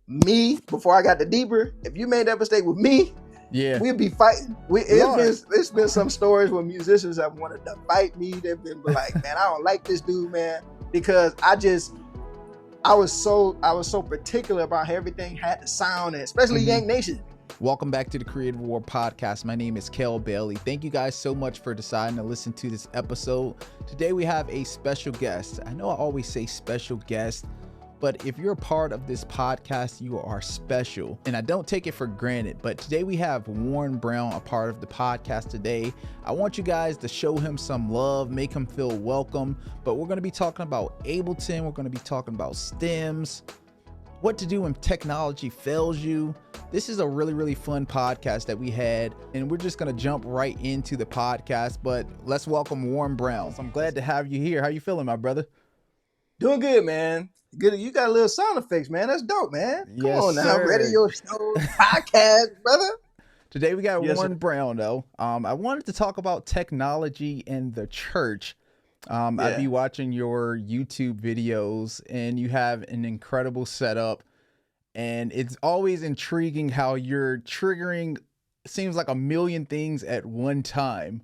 me before I got the deeper. If you made that mistake with me, Yeah. we'd be fighting. It's been some stories where musicians have wanted to fight me. They've been like, man, I don't like this dude, man, because I was so particular about how everything had to sound, and especially Yank Nation. Welcome back to the Creative War Podcast. My name is Kel Bailey. Thank you guys so much for deciding to listen to this episode. Today we have a special guest. I know I always say special guest, but if you're a part of this podcast, you are special. And I don't take it for granted. But today we have Warren Brown, a part of the podcast today. I want you guys to show him some love, make him feel welcome. But we're going to be talking about Ableton. We're going to be talking about stems, what to do when technology fails you. This is a really fun podcast that we had, and we're just going to jump right into the podcast. But let's welcome Warren Brown. So I'm glad to have you here. How you feeling, my brother? Doing good, man. Good. You got a little sound effects, man. That's dope, man. Come Yes, on now, sir. radio show, podcast, brother. Today we got Yes, Warren sir. Brown, though. I wanted to talk about technology and the church. I'd be watching your YouTube videos, and you have an incredible setup. And it's always intriguing how you're triggering, seems like a million things at one time.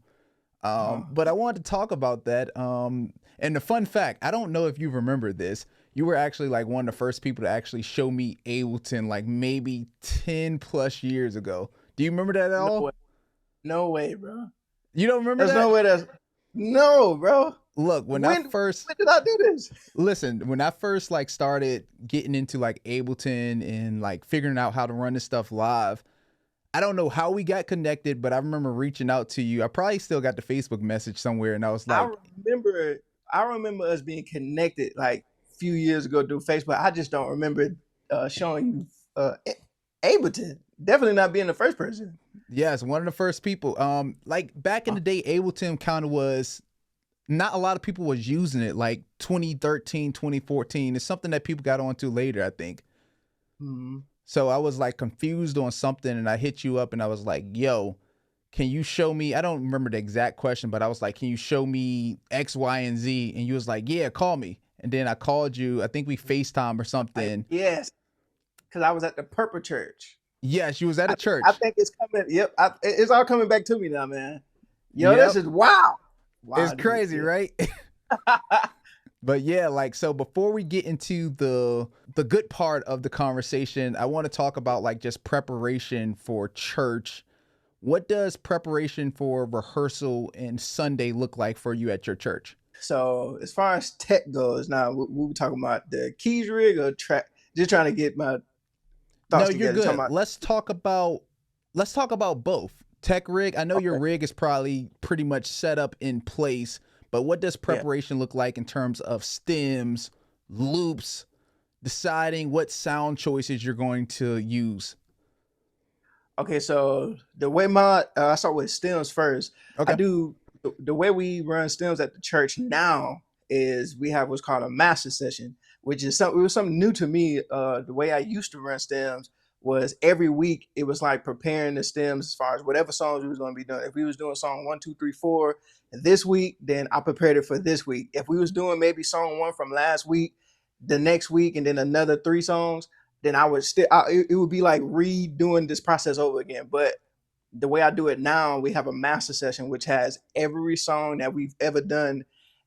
But I wanted to talk about that. And the fun fact, I don't know if you remember this. You were actually like one of the first people to actually show me Ableton, like maybe 10 plus years ago. Do you remember that at all? No way, bro. You don't remember There's that? no way no, bro. Look, when when did I do this? Listen, when I first like started getting into like Ableton and like figuring out how to run this stuff live, I don't know how we got connected, but I remember reaching out to you. I probably still got the Facebook message somewhere, and I was like, I remember us being connected like a few years ago through Facebook. I just don't remember showing you Ableton. Definitely not being the first person. yes, one of the first people. Like back in the day, Ableton kind of was, not a lot of people was using it, like 2013, 2014. It's something that people got onto later, I think. So I was like confused on something, and I hit you up and I was like, yo, can you show me? I don't remember the exact question, but I was like, can you show me X, Y, and Z? And you was like, yeah, call me. And then I called you. I think we FaceTime or something. Yes, because I was at the Purple Church. Yes, you was at a church. I think it's coming. Yep, it's all coming back to me now, man. Yo, Yep. This is wow. It's crazy, right? But yeah, like, so before we get into the good part of the conversation, I want to talk about like just preparation for church. What does preparation for rehearsal and Sunday look like for you at your church? So as far as tech goes, now we were talking about the keys rig or track. Just trying to get my thoughts No, you're together. good. Let's talk about both. Tech rig. I know your rig is probably pretty much set up in place, but what does preparation look like in terms of stems, loops, deciding what sound choices you're going to use? Okay, so the way I start with stems first. Okay. I do the way we run stems at the church now is we have what's called a master session, which is something new to me. The way I used to run stems was every week it was like preparing the stems as far as whatever songs we was going to be doing. If we was doing song 1, 2, 3, 4 this week, then I prepared it for this week. If we was doing maybe song 1 from last week, the next week, and then another 3 songs, then I would it would be like redoing this process over again. But the way I do it now, we have a master session which has every song that we've ever done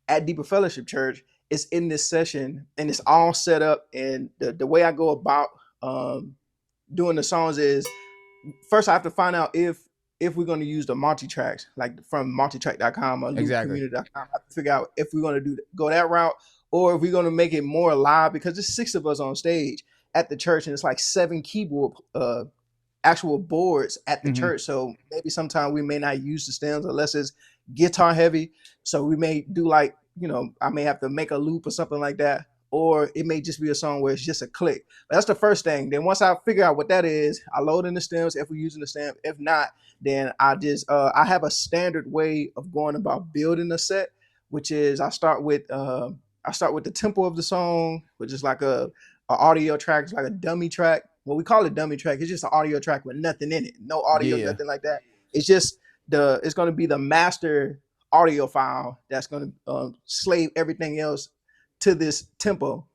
at Deeper Fellowship Church. It's in this session, and it's all set up. And the way I go about doing the songs is, first I have to find out if we're going to use the multi-tracks, like from multitrack.com or loopcommunity.com. I have to figure out if we're going to go that route, or if we're going to make it more live, because there's 6 of us on stage at the church, and it's like 7 keyboard actual boards at the church. So maybe sometime we may not use the stems unless it's guitar heavy. So we may do like, I may have to make a loop or something like that. Or it may just be a song where it's just a click. But that's the first thing. Then once I figure out what that is, I load in the stems if we're using the stem. If not, then I just I have a standard way of going about building a set, which is I start with the tempo of the song, which is like a audio track. It's like a dummy track. Well, we call it dummy track. It's just an audio track with nothing in it, no audio, nothing like that. It's just it's going to be the master audio file that's going to slave everything else to this tempo.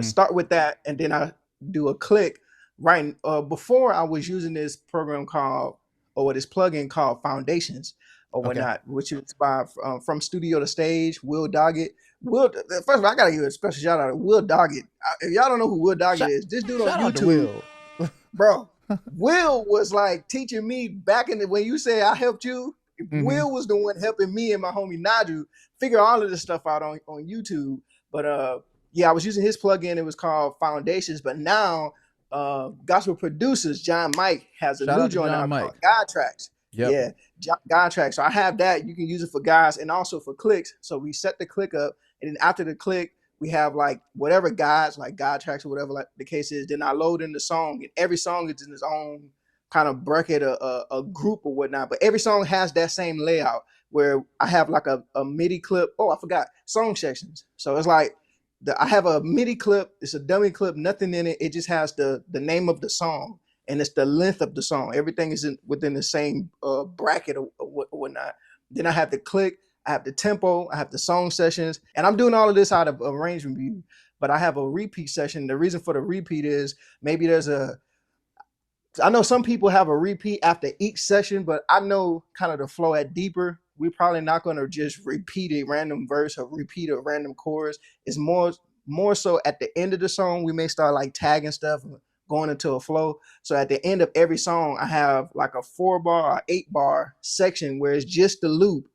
Start with that, and then I do a click. Right. Before I was using this program called, or this plugin called Foundations or Okay. whatnot, which is by From Studio to Stage, Will Doggett. Will, first of all, I gotta give a special shout out to Will Doggett. If y'all don't know who Will Doggett Shout, is, this dude on shout out to YouTube, Will. bro. Will was like teaching me back in the, when you say I helped you. Mm-hmm. Will was the one helping me and my homie Naju figure all of this stuff out on YouTube. But yeah, I was using his plugin. It was called Foundations. But now gospel producers John Mike has a Shout new out to joint John out called Mike. God Tracks. Yep. Yeah, God Tracks. So I have that. You can use it for guys and also for clicks. So we set the click up, and then after the click, we have like whatever guides, like God Tracks or whatever like the case is. Then I load in the song, and every song is in its own kind of bracket, a group or whatnot. But every song has that same layout where I have like a MIDI clip. Oh, I forgot song sections. So it's like I have a MIDI clip. It's a dummy clip, nothing in it. It just has the name of the song and it's the length of the song. Everything is within the same bracket or whatnot. Then I have the click. I have the tempo. I have the song sessions, and I'm doing all of this out of arrangement view. But I have a repeat session. The reason for the repeat is maybe there's a I know some people have a repeat after each session, but I know kind of the flow at deeper. We're probably not going to just repeat a random verse or repeat a random chorus. It's more so at the end of the song, we may start like tagging stuff, going into a flow. So at the end of every song, I have like a 4-bar or 8-bar section where it's just the loop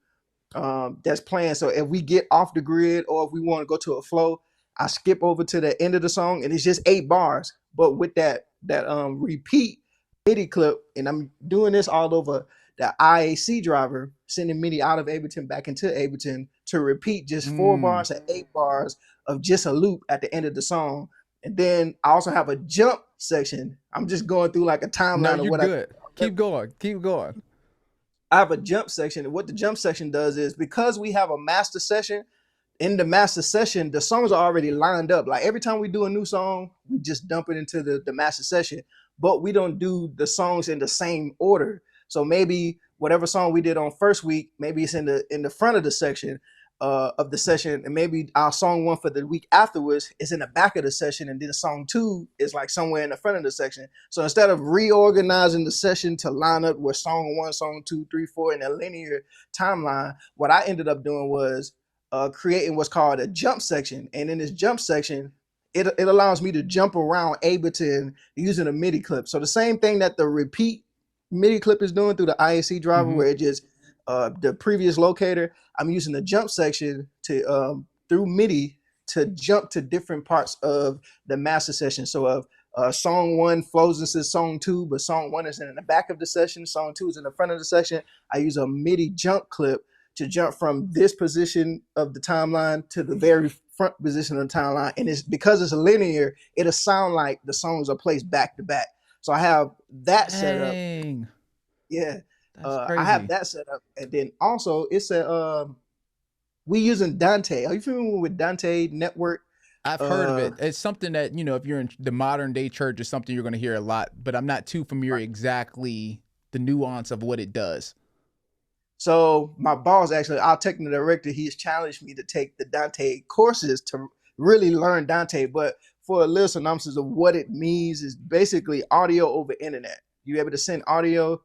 that's playing. So if we get off the grid or if we want to go to a flow, I skip over to the end of the song and it's just 8 bars. But with that repeat MIDI clip, and I'm doing this all over the IAC driver, sending MIDI out of Ableton back into Ableton to repeat just 4 bars and 8 bars of just a loop at the end of the song. And then I also have a jump section. I'm just going through like a No, timeline of you're what good. Keep going. Keep going. I have a jump section. And what the jump section does is because we have a master session, in the master session, the songs are already lined up. Like every time we do a new song, we just dump it into the master session, but we don't do the songs in the same order. So maybe whatever song we did on first week, maybe it's in the front of the section of the session, and maybe our song one for the week afterwards is in the back of the session, and then song two is like somewhere in the front of the section. So instead of reorganizing the session to line up with song one, song two, three, four in a linear timeline, what I ended up doing was creating what's called a jump section. And in this jump section, it allows me to jump around Ableton using a MIDI clip. So the same thing that the repeat MIDI clip is doing through the IAC driver, where it just the previous locator, I'm using the jump section to through MIDI to jump to different parts of the master session. So of song one flows into song two, but song one is in the back of the session, song two is in the front of the session. I use a MIDI jump clip to jump from this position of the timeline to the very front position of the timeline. And it's because it's linear, it'll sound like the songs are placed back to back. So I have that set up. Yeah. I have that set up. And then also it's we using Dante. Are you familiar with Dante Network? I've heard of it. It's something that, you know, if you're in the modern day church, is something you're going to hear a lot, but I'm not too familiar exactly the nuance of what it does. So my boss, actually, our technical director, he's challenged me to take the Dante courses to really learn Dante. But for a little synopsis of what it means is basically audio over internet. You're able to send audio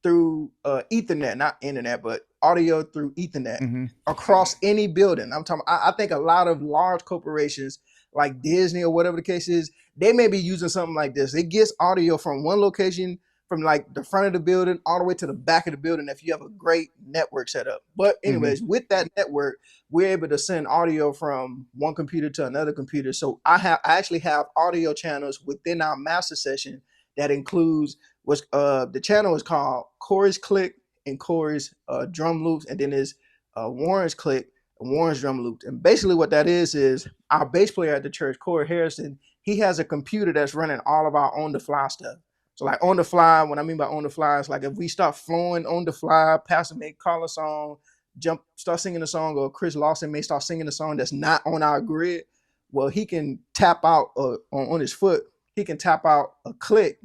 through Ethernet, not internet, but audio through Ethernet across any building. I'm talking. I think a lot of large corporations like Disney or whatever the case is, they may be using something like this. It gets audio from one location, from like the front of the building all the way to the back of the building if you have a great network set up. But anyways, with that network, we're able to send audio from one computer to another computer. So I actually have audio channels within our master session that includes what's the channel is called Corey's Click and Corey's drum loops, and then there's Warren's Click and Warren's drum loops. And basically what that is our bass player at the church, Corey Harrison, he has a computer that's running all of our on the fly stuff. So like on the fly, what I mean by on the fly is like if we start flowing on the fly, Pastor may call a song, start singing a song, or Chris Lawson may start singing a song that's not on our grid. Well, he can tap out on his foot. He can tap out a click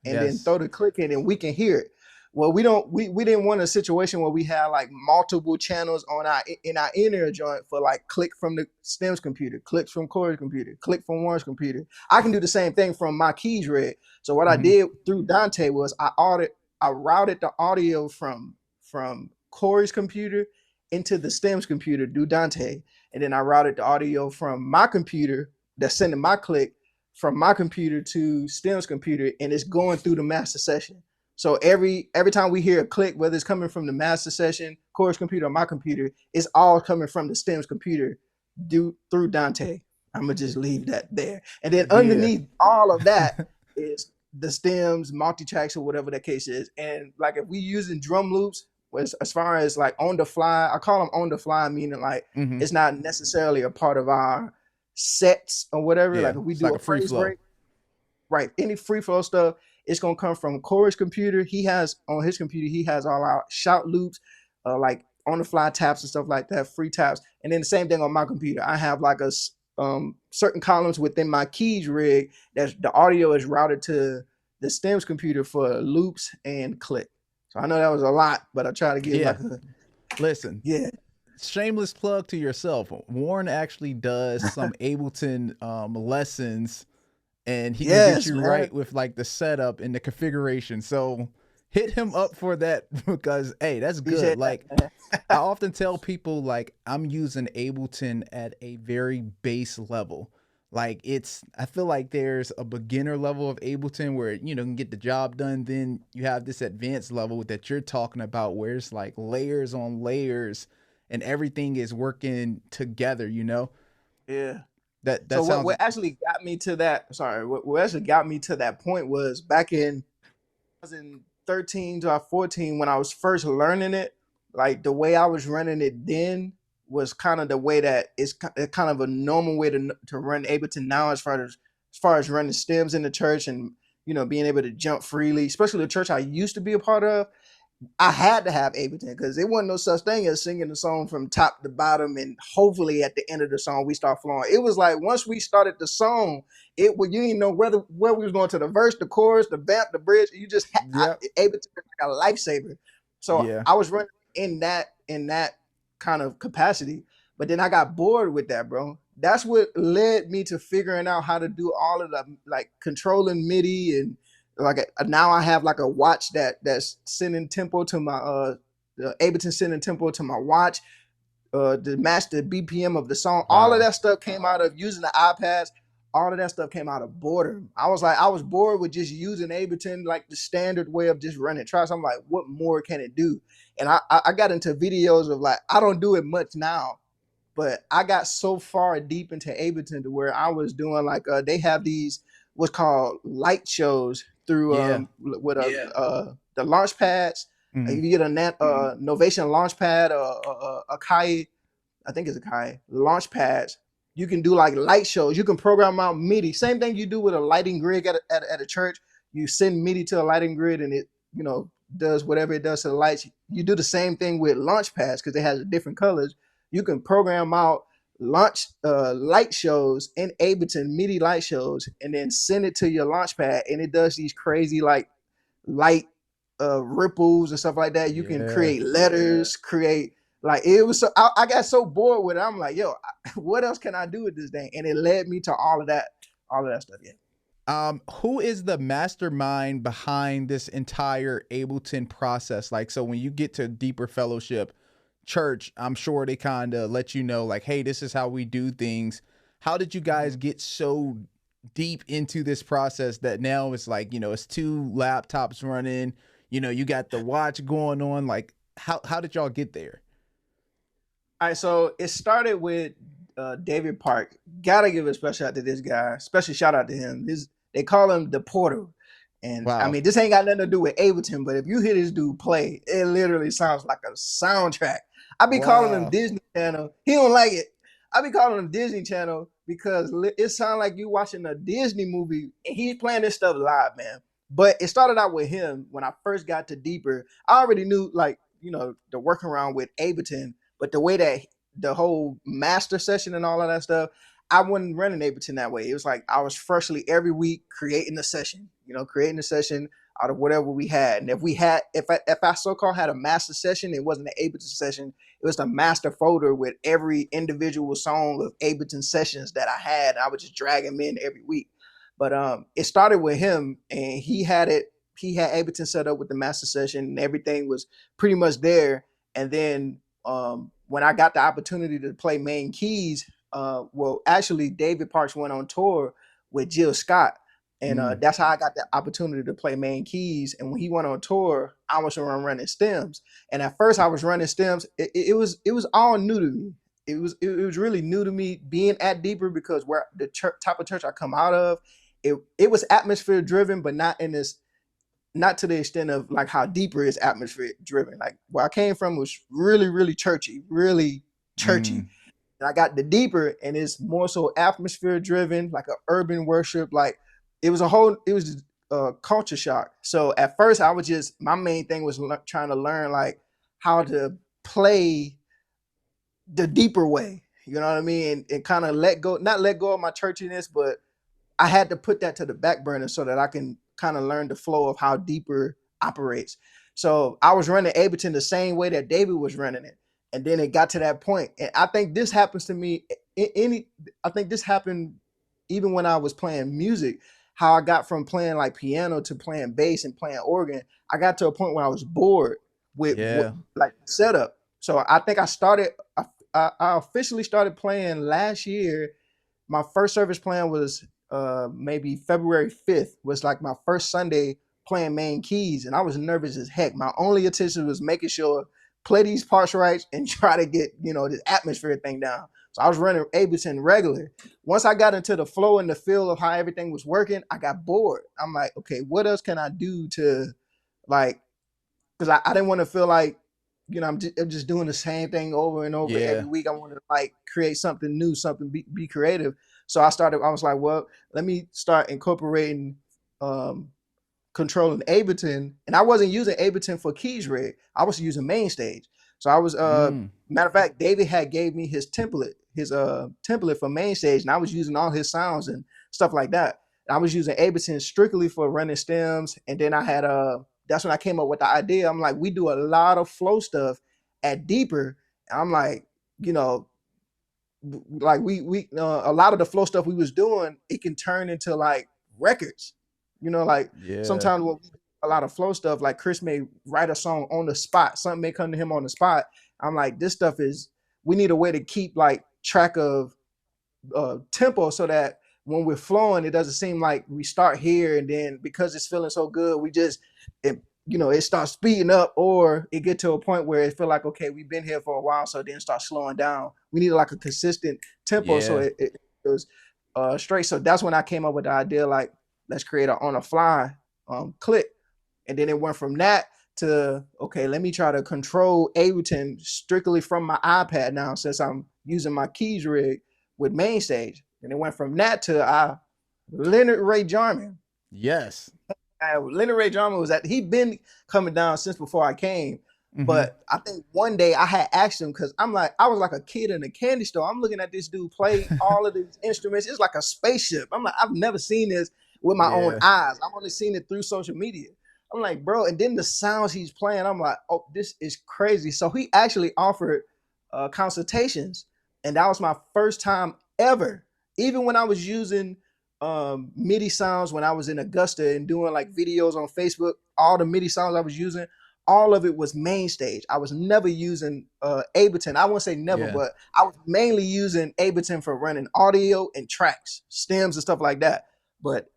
and then throw the click in and we can hear it. Well, we didn't want a situation where we had like multiple channels on our in our inner joint for like click from the stems computer, clicks from Corey's computer, click from Warren's computer. I can do the same thing from my keys rig. So what I Hmm. did through Dante was I routed the audio from Corey's computer into the stems computer through Dante, and then I routed the audio from my computer that's sending my click from my computer to stems computer, and it's going through the master session. So every time we hear a click, whether it's coming from the master session, Corey's computer, or my computer, it's all coming from the stems computer through Dante. I'm gonna just leave that there. And then Yeah. underneath all of that is the stems, multi-tracks, or whatever that case is. And like if we using drum loops, as far as like on the fly, I call them on the fly, meaning like Hmm. it's not necessarily a part of our sets or whatever. Yeah. Like if we It's do like a a free phrase flow. break, right? Any free flow stuff, it's gonna come from Corey's computer. He has on his computer, he has all our shout loops, like on the fly taps and stuff like that, free taps. And then the same thing on my computer. I have like a certain columns within my keys rig that the audio is routed to the stems computer for loops and click. So I know that was a lot, but I try to give Yeah. like a Listen, yeah, shameless plug to yourself. Warren actually does some Ableton lessons, and he can get yes, you man. right with like the setup and the configuration. So hit him up for that because hey, that's good. Appreciate that, Like man. I often tell people like I'm using Ableton at a very base level. Like I feel like there's a beginner level of Ableton where can get the job done. Then you have this advanced level that you're talking about where it's like layers on layers and everything is working together, Yeah. That So sounds what actually got me to that? Sorry, what actually got me to that point was back in 2013 to 14 when I was first learning it. Like the way I was running it then was kind of the way that it's kind of a normal way to run Ableton now, as far as running stems in the church and being able to jump freely, especially the church I used to be a part of. I had to have Ableton because there wasn't no such thing as singing the song from top to bottom and hopefully at the end of the song we start flowing. It was like once we started the song, you didn't know where we was going to the verse, the chorus, the vamp, the bridge. You just yep. Ableton is like a lifesaver. So Yeah. I was running in that kind of capacity, but then I got bored with that, bro. That's what led me to figuring out how to do all of the like controlling MIDI and like now I have like a watch that's sending tempo to my the Ableton sending tempo to my watch to match the BPM of the song. All of Wow. that stuff came out of using the iPads. All of that stuff came out of boredom. I was bored with just using Ableton like the standard way of just running tracks. I'm like, what more can it do? And I got into videos of like I don't do it much now, but I got so far deep into Ableton to where I was doing like they have these what's called light shows through Yeah. with the launch pads. Hmm. You get a Novation launch pad, a Kai, I think it's a Kai launch pads. You can do like light shows. You can program out MIDI. Same thing you do with a lighting grid at a church. You send MIDI to a lighting grid and it does whatever it does to the lights. You do the same thing with launch pads because it has different colors. You can program out launch light shows in Ableton, MIDI light shows, and then send it to your launch pad, and it does these crazy like light ripples and stuff like that. You can Yeah. create letters, create like it was. So I got so bored with it. I'm like, yo, what else can I do with this thing? And it led me to all of that stuff. Yeah. Who is the mastermind behind this entire Ableton process? Like, so when you get to deeper fellowship church, I'm sure they kind of let you know, like, hey, this is how we do things. How did you guys Mhm. get so deep into this process that now it's like, it's two laptops running, you got the watch going on. Like, how did y'all get there? All right, so it started with David Park. Gotta give a special shout out to this guy. Special shout out to him. They call him the Porter. And I Wow. mean, this ain't got nothing to do with Ableton, but if you hear this dude play, it literally sounds like a soundtrack. I be calling him Wow. Disney Channel. He don't like it. I be calling him Disney Channel because it sounds like you watching a Disney movie and he's playing this stuff live, man. But it started out with him when I first got to Deeper. I already knew like, the workaround with Ableton, but the way that the whole master session and all of that stuff, I wasn't running Ableton that way. It was like I was freshly every week creating a session, creating a session out of whatever we had. And if I so-called had a master session, it wasn't an Ableton session. It was the master folder with every individual song of Ableton sessions that I had. I would just drag them in every week. But it started with him, and he had Ableton set up with the master session, and everything was pretty much there. And then when I got the opportunity to play main keys, well, actually, David Parks went on tour with Jill Scott, and that's how I got the opportunity to play main keys. And when he went on tour, I was running stems. And at first, I was running stems. It was all new to me. It was really new to me being at Deeper, because where the type of church I come out of, it was atmosphere driven, but not to the extent of like how Deeper is atmosphere driven. Like where I came from was really, really churchy, really churchy. And I got the Deeper, and it's more so atmosphere driven, like an urban worship. Like it was a culture shock. So at first my main thing was trying to learn like how to play the Deeper way. You know what I mean? And kind of not let go of my churchiness, but I had to put that to the back burner so that I can kind of learn the flow of how Deeper operates. So I was running Ableton the same way that David was running it. And then it got to that point. And I think this happens to me. I think this happened even when I was playing music, how I got from playing like piano to playing bass and playing organ. I got to a point where I was bored with like setup. So I think I officially started playing last year. My first service playing was maybe February 5th, was like my first Sunday playing main keys, and I was nervous as heck. My only attention was making sure play these parts right and try to get this atmosphere thing down. So I was running Ableton regular. Once I got into the flow and the feel of how everything was working, I got bored. I'm like, okay, what else can I do to like, because I didn't want to feel like I'm just doing the same thing over and over every week. I wanted to like create something new, something be creative. So I was like, well, let me start incorporating controlling Ableton. And I wasn't using Ableton for keys rig. I was using MainStage. So I was matter of fact, David had gave me his template for MainStage, and I was using all his sounds and stuff like that. And I was using Ableton strictly for running stems. And then I had that's when I came up with the idea. I'm like, we do a lot of flow stuff at Deeper. And I'm like, like we a lot of the flow stuff we was doing, it can turn into like records. Sometimes when we do a lot of flow stuff, like Chris may write a song on the spot. Something may come to him on the spot. I'm like, this stuff we need a way to keep like track of tempo, so that when we're flowing, it doesn't seem like we start here and then because it's feeling so good, it starts speeding up, or it get to a point where it feel like, okay, we've been here for a while, so then start slowing down. We need like a consistent tempo, so it was straight. So that's when I came up with the idea, like, let's create an on the fly click. And then it went from that to, okay, let me try to control Ableton strictly from my iPad now, since I'm using my keys rig with MainStage. And it went from that to Leonard Ray Jarman. Yes. Leonard Ray Jarman he'd been coming down since before I came. But I think one day I had asked him, because I was like a kid in a candy store. I'm looking at this dude play all of these instruments. It's like a spaceship. I'm like, I've never seen this with my own eyes. I've only seen it through social media. I'm like, bro, and then the sounds he's playing, I'm like, oh, this is crazy. So he actually offered consultations, and that was my first time ever. Even when I was using MIDI sounds, when I was in Augusta and doing like videos on Facebook, all the MIDI sounds I was using, all of it was MainStage. I was never using Ableton. I won't say never, but I was mainly using Ableton for running audio and tracks, stems and stuff like that. But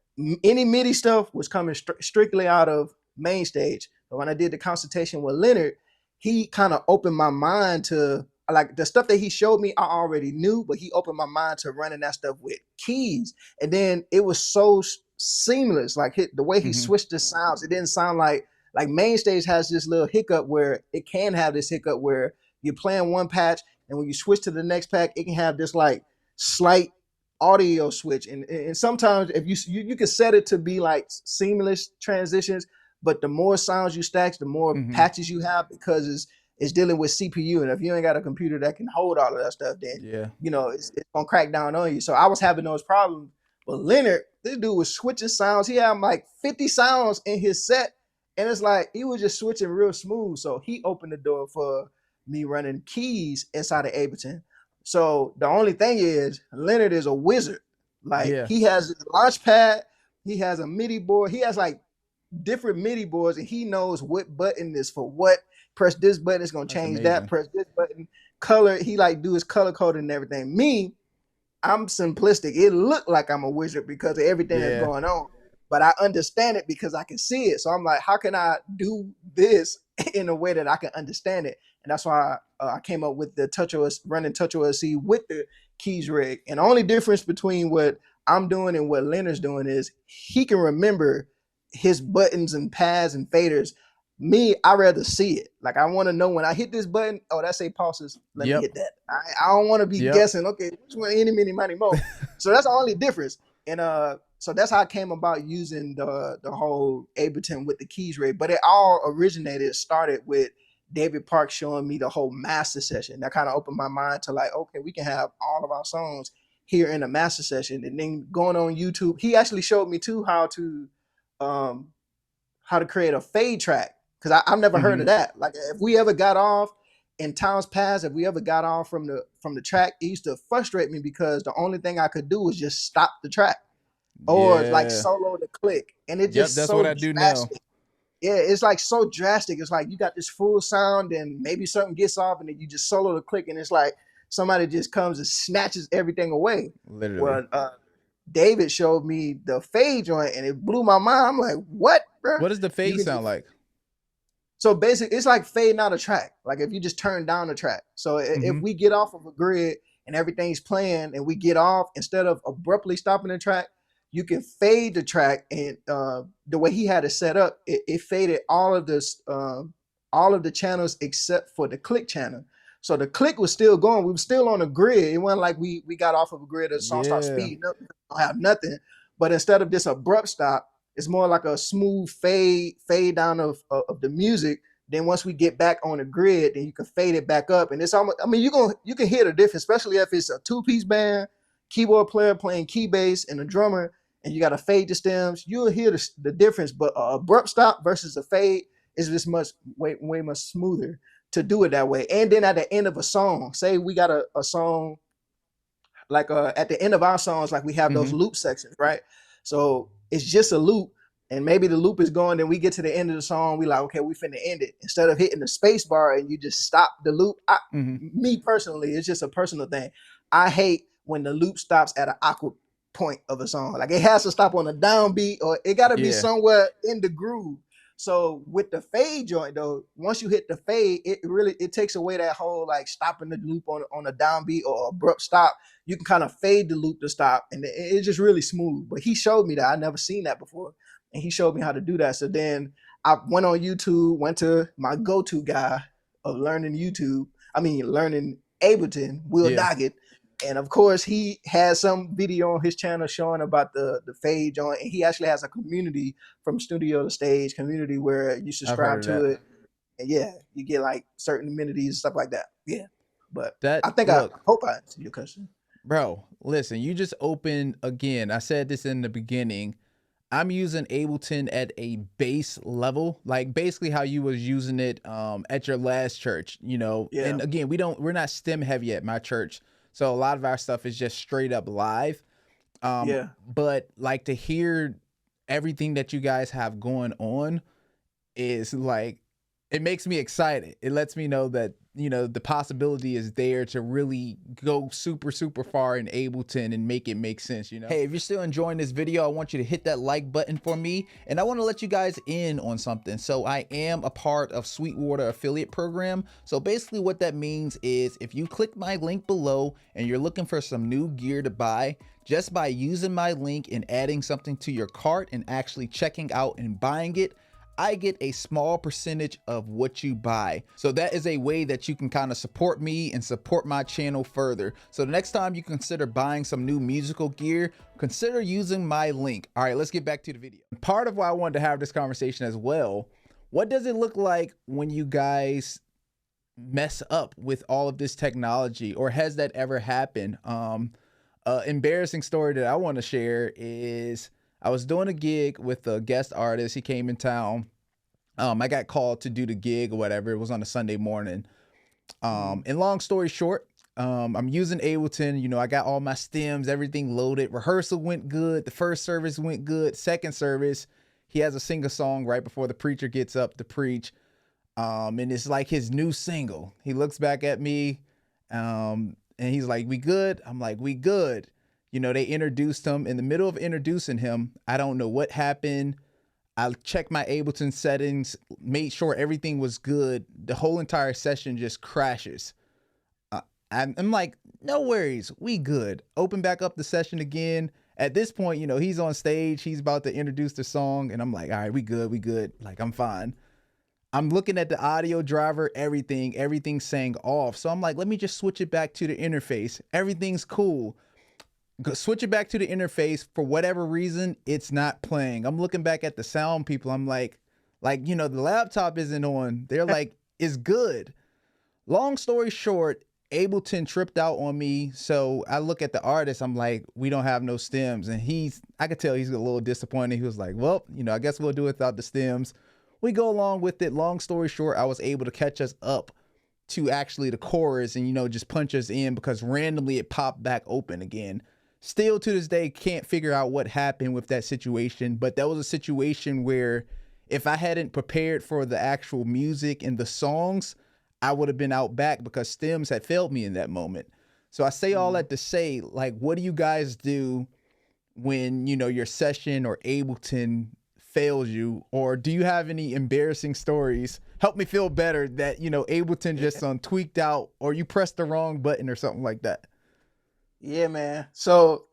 any MIDI stuff was coming strictly out of MainStage. But when I did the consultation with Leonard, he kind of opened my mind to, like, the stuff that he showed me I already knew, but he opened my mind to running that stuff with keys. And then it was so seamless, like the way he switched the sounds. It didn't sound like MainStage has this little hiccup where it can have this hiccup where you're playing one patch, and when you switch to the next pack, it can have this like slight audio switch. And sometimes if you can set it to be like seamless transitions, but the more sounds you stack, the more patches you have, because is dealing with CPU, and if you ain't got a computer that can hold all of that stuff, then Yeah. it's gonna crack down on you. So I was having those problems. But Leonard, this dude was switching sounds. He had like 50 sounds in his set, and it's like he was just switching real smooth. So he opened the door for me running keys inside of Ableton. So the only thing is, Leonard is a wizard. Like Yeah. he has his launch pad, he has a MIDI board, he has like different MIDI boards, and he knows what button is for what. Press this button, it's gonna That's change that. amazing. Press this button, color. He like do his color coding and everything. Me, I'm simplistic. It looked like I'm a wizard because of everything that's Yeah. going on, but I understand it because I can see it. So I'm like, how can I do this in a way that I can understand it? And that's why I came up with the running TouchOS C with the keys rig. And the only difference between what I'm doing and what Leonard's doing is he can remember his buttons and pads and faders. Me, I rather see it. Like I want to know when I hit this button. Oh, that say pulses. Let me Yep. hit that. I don't want to be Yep. guessing. Okay, which one? Any, mini, money, mo. So that's the only difference. And so that's how I came about using the whole Ableton with the keys rig. But it all started with David Park showing me the whole master session. That kind of opened my mind to like, okay, we can have all of our songs here in the master session. And then going on YouTube, he actually showed me too how to create a fade track, because I've never heard of that. Like if we ever got off in times past, if we ever got off from the track, it used to frustrate me because the only thing I could do was just stop the track or like Yeah. solo the click, and it Yep. just That's what so I do now. drastic. Yeah, it's like so drastic. It's like you got this full sound and maybe something gets off and then you just solo the click, and it's like somebody just comes and snatches everything away. Literally. Well, David showed me the fade joint and it blew my mind. I'm like, what, bro? What does the You fade can sound like? So basically, it's like fading out a track. Like if you just turn down the track. So if we get off of a grid and everything's playing and we get off, instead of abruptly stopping the track, you can fade the track. And the way he had it set up, it faded all of the channels except for the click channel. So the click was still going. We were still on a grid. It wasn't like we got off of a grid and the song started Yeah. speeding up. We don't have nothing. But instead of this abrupt stop, it's more like a smooth fade down of the music. Then once we get back on the grid, then you can fade it back up. And it's almost, I mean, you can hear the difference, especially if it's a two-piece band, keyboard player playing key bass and a drummer, and you got to fade the stems. You'll hear the difference. But abrupt stop versus a fade is just way much smoother to do it that way. And then at the end of a song, say we got a song, like at the end of our songs, like we have those loop sections, right? So it's just a loop, and maybe the loop is going, then we get to the end of the song, we like, okay, we finna end it. Instead of hitting the space bar and you just stop the loop. Me personally, it's just a personal thing. I hate when the loop stops at an awkward point of a song. Like it has to stop on a downbeat, or it gotta be somewhere in the groove. So with the fade joint though, once you hit the fade, it takes away that whole like stopping the loop on a downbeat or abrupt stop. You can kind of fade the loop to stop, and it's just really smooth. But he showed me that. I never seen that before, and he showed me how to do that. So then I went on YouTube, went to my go-to guy of learning learning Ableton, Will Doggett. And of course, he has some video on his channel showing about the fade joint, and he actually has a community from studio to stage community where you subscribe to it, and yeah, you get like certain amenities and stuff like that. Yeah, but I think I hope I answered your question. Bro, listen, you just opened again. I said this in the beginning. I'm using Ableton at a base level, like basically how you was using it at your last church, you know. Yeah. And again, we're not stem heavy at my church, so a lot of our stuff is just straight up live. But like to hear everything that you guys have going on is like, it makes me excited. It lets me know that, you know, the possibility is there to really go super, super far in Ableton and make it make sense, you know? Hey, if you're still enjoying this video, I want you to hit that like button for me. And I want to let you guys in on something. So I am a part of Sweetwater affiliate program. So basically what that means is if you click my link below and you're looking for some new gear to buy, just by using my link and adding something to your cart and actually checking out and buying it, I get a small percentage of what you buy. So that is a way that you can kind of support me and support my channel further. So the next time you consider buying some new musical gear, consider using my link. All right, let's get back to the video. Part of why I wanted to have this conversation as well, what does it look like when you guys mess up with all of this technology, or has that ever happened? Embarrassing story that I want to share is I was doing a gig with a guest artist. He came in town. I got called to do the gig or whatever. It was on a Sunday morning. Mm-hmm. And long story short, I'm using Ableton. You know, I got all my stems, everything loaded. Rehearsal went good. The first service went good. Second service, he has a single song right before the preacher gets up to preach. And it's like his new single. He looks back at me, and he's like, "We good?" I'm like, "We good." You know, they introduced him. In the middle of introducing him, I don't know what happened. I checked my Ableton settings, made sure everything was good. The whole entire session just crashes. I'm like, no worries, we good. Open back up the session again. At this point, you know, he's on stage, he's about to introduce the song, and I'm like, all right, we good. Like, I'm fine. I'm looking at the audio driver, everything's saying off. So I'm like, let me just switch it back to the interface. Everything's cool. Switch it back to the interface. For whatever reason, it's not playing. I'm looking back at the sound people. I'm like, you know, the laptop isn't on. They're like, it's good. Long story short, Ableton tripped out on me. So I look at the artist. I'm like, we don't have no stems. And I could tell he's a little disappointed. He was like, well, you know, I guess we'll do it without the stems. We go along with it. Long story short, I was able to catch us up to actually the chorus and, you know, just punch us in because randomly it popped back open again. Still to this day, can't figure out what happened with that situation. But that was a situation where if I hadn't prepared for the actual music and the songs, I would have been out back because stems had failed me in that moment. So I say all that to say, like, what do you guys do when, you know, your session or Ableton fails you? Or do you have any embarrassing stories? Help me feel better that, you know, Ableton just tweaked out or you pressed the wrong button or something like that. Yeah, man. So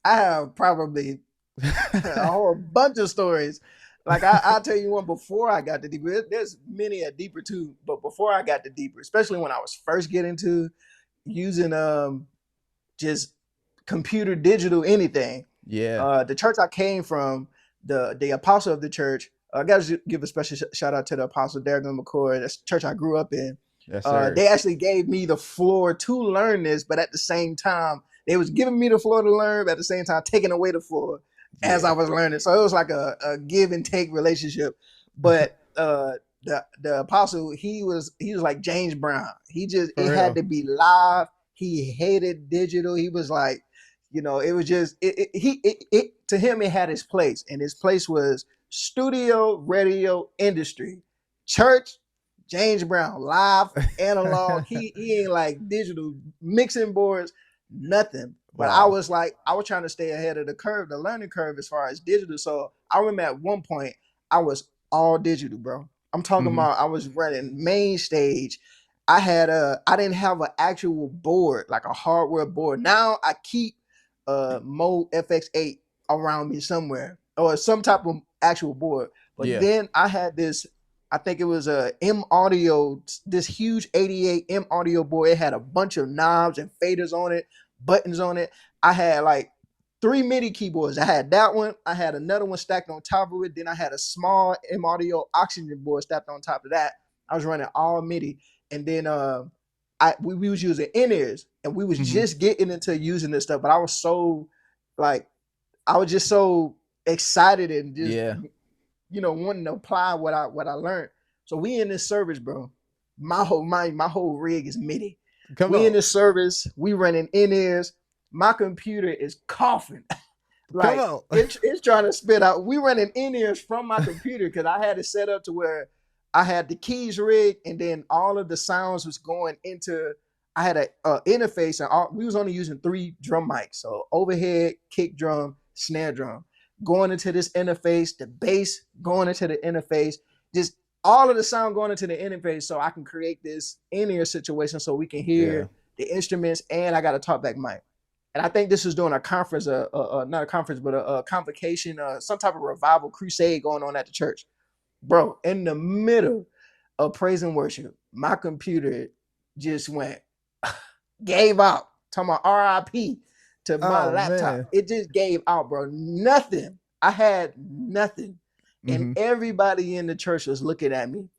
I have probably a whole bunch of stories. Like I'll tell you one before I got to deeper. There's many a deeper too, but before I got to deeper, especially when I was first getting to using just computer digital anything. Yeah. The church I came from, the apostle of the church. I got to give a special shout out to the apostle Derek McCoy. That's the church I grew up in. Yes, sir. They actually gave me the floor to learn this, but at the same time, they was giving me the floor to learn, but at the same time, taking away the floor as I was learning. So it was like a give and take relationship. But the apostle, he was like James Brown. It had to be live. He hated digital. He was like, you know, it was just to him it had his place, and his place was studio, radio, industry, church. James Brown, live, analog. He ain't like digital mixing boards, nothing. But Wow. I was trying to stay ahead of the curve, the learning curve as far as digital. So I remember at one point I was all digital, bro. I'm talking about I was running main stage. I didn't have an actual board, like a hardware board. Now I keep Mode FX8 around me somewhere or some type of actual board. But then I had this, I think it was a M Audio, this huge 88 M Audio board. It had a bunch of knobs and faders on it, buttons on it. I had like 3 MIDI keyboards. I had that one. I had another one stacked on top of it. Then I had a small M Audio oxygen board stacked on top of that. I was running all MIDI. And then we was using in-ears, and we was just getting into using this stuff. But I was so like, I was just so excited and just you know, wanting to apply what I learned. So we in this service, bro. My whole rig is MIDI. In this service, we running in-ears. My computer is coughing. Like it's trying to spit out. We running in-ears from my computer because I had it set up to where I had the keys rigged, and then all of the sounds was going into. I had a interface, and we was only using 3 drum mics, so overhead, kick drum, snare drum, going into this interface, the bass going into the interface, just all of the sound going into the interface, so I can create this in-ear situation so we can hear the instruments, and I got a talkback mic. And I think this was doing a conference, not a conference, but a convocation, some type of revival crusade going on at the church. Bro, in the middle of praise and worship, my computer just went, gave out. Talking about RIP to my laptop. Man. It just gave out, bro. Nothing. I had nothing. And everybody in the church was looking at me.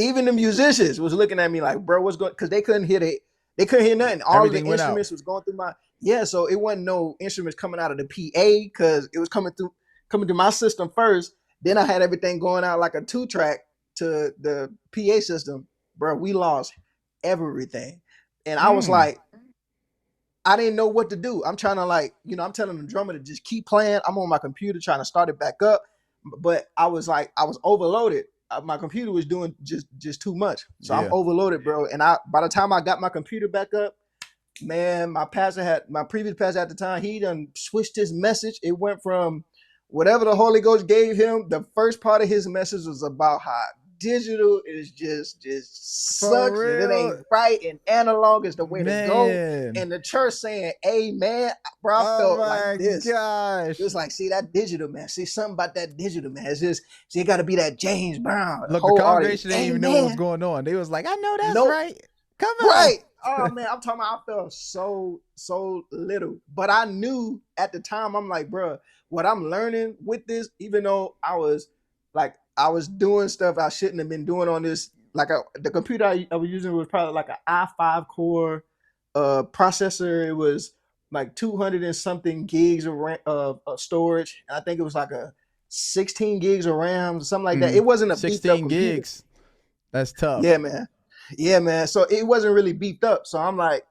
even the musicians was looking at me like, bro, what's going? Because they couldn't hear they couldn't hear nothing. All of the Everything went out. instruments was going through my so it wasn't no instruments coming out of the PA because it was coming through my system first. Then I had everything going out like a 2-track to the PA system. Bro, we lost everything. And I was like, I didn't know what to do. I'm trying to I'm telling the drummer to just keep playing. I'm on my computer trying to start it back up. But I was overloaded. My computer was doing just too much. So I'm overloaded, bro. And by the time I got my computer back up, man, my previous pastor at the time, he done switched his message. It went from whatever the Holy Ghost gave him. The first part of his message was about how digital is just sucks and it ain't right, and analog is the way to go. And the church saying amen, bro. I felt like this. Gosh. It was like, see that digital, man. See something about that digital, man. It's just, see, it got to be that James Brown. Look, the congregation didn't even know what was going on. They was like, I know that's right. Come on. Right. Oh man, I'm talking about, I felt so little. But I knew at the time, I'm like, bro, what I'm learning with this, even though I was doing stuff I shouldn't have been doing on this. The computer I was using was probably like an i5 core processor. It was like 200 and something gigs of storage. And I think it was like a 16 gigs of RAM or something like that. It wasn't a 16 gigs. That's tough. Yeah, man. So it wasn't really beefed up. So I'm like,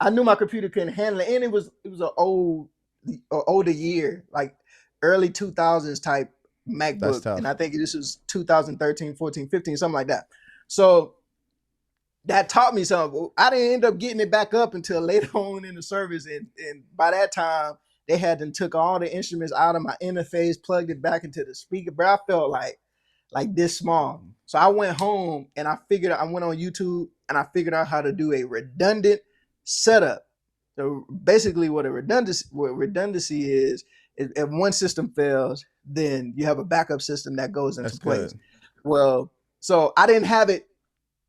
I knew my computer couldn't handle it. And it was an older year, like early 2000s type MacBook. And I think this was 2013, 14, 15, something like that. So that taught me something. I didn't end up getting it back up until later on in the service. And by that time, they had took all the instruments out of my interface, plugged it back into the speaker. But I felt like this small. So I went home and I went on YouTube and I figured out how to do a redundant setup. So basically what redundancy is if one system fails, then you have a backup system that goes into place. Good. Well, so I didn't have it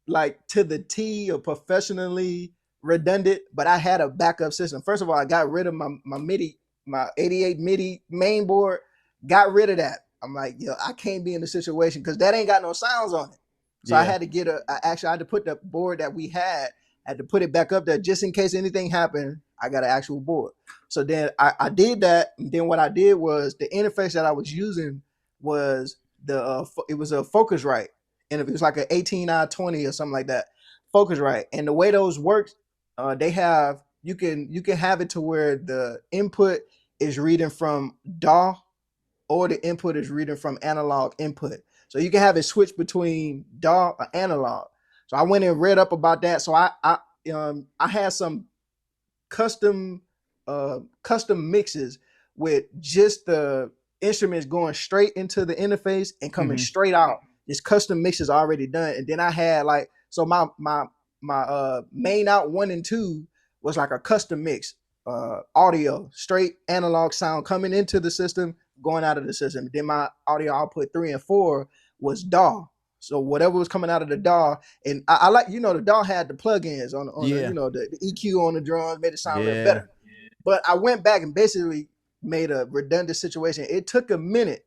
like to the T or professionally redundant, but I had a backup system. First of all, I got rid of my MIDI, my 88 MIDI main board, got rid of that. I'm like, yo, I can't be in a situation because that ain't got no sounds on it. So I had to I had to put the board that we had to put it back up there just in case anything happened. I got an actual board. So then I did that. And then what I did was the interface that I was using was it was a Focusrite. And it was like an 18i20 or something like that. Focusrite. And the way those work, they have, you can have it to where the input is reading from DAW or the input is reading from analog input. So you can have it switch between DAW or analog. So I went and read up about that. So I had some custom mixes with just the instruments going straight into the interface and coming straight out. This custom mixes already done. And then I had my main out 1 and 2 was like a custom mix, audio, straight analog sound coming into the system, going out of the system. Then my audio output 3 and 4 was DAW. So whatever was coming out of the DAW, and I like, the DAW had the plugins on the EQ on the drums, made it sound real better. But I went back and basically made a redundant situation. It took a minute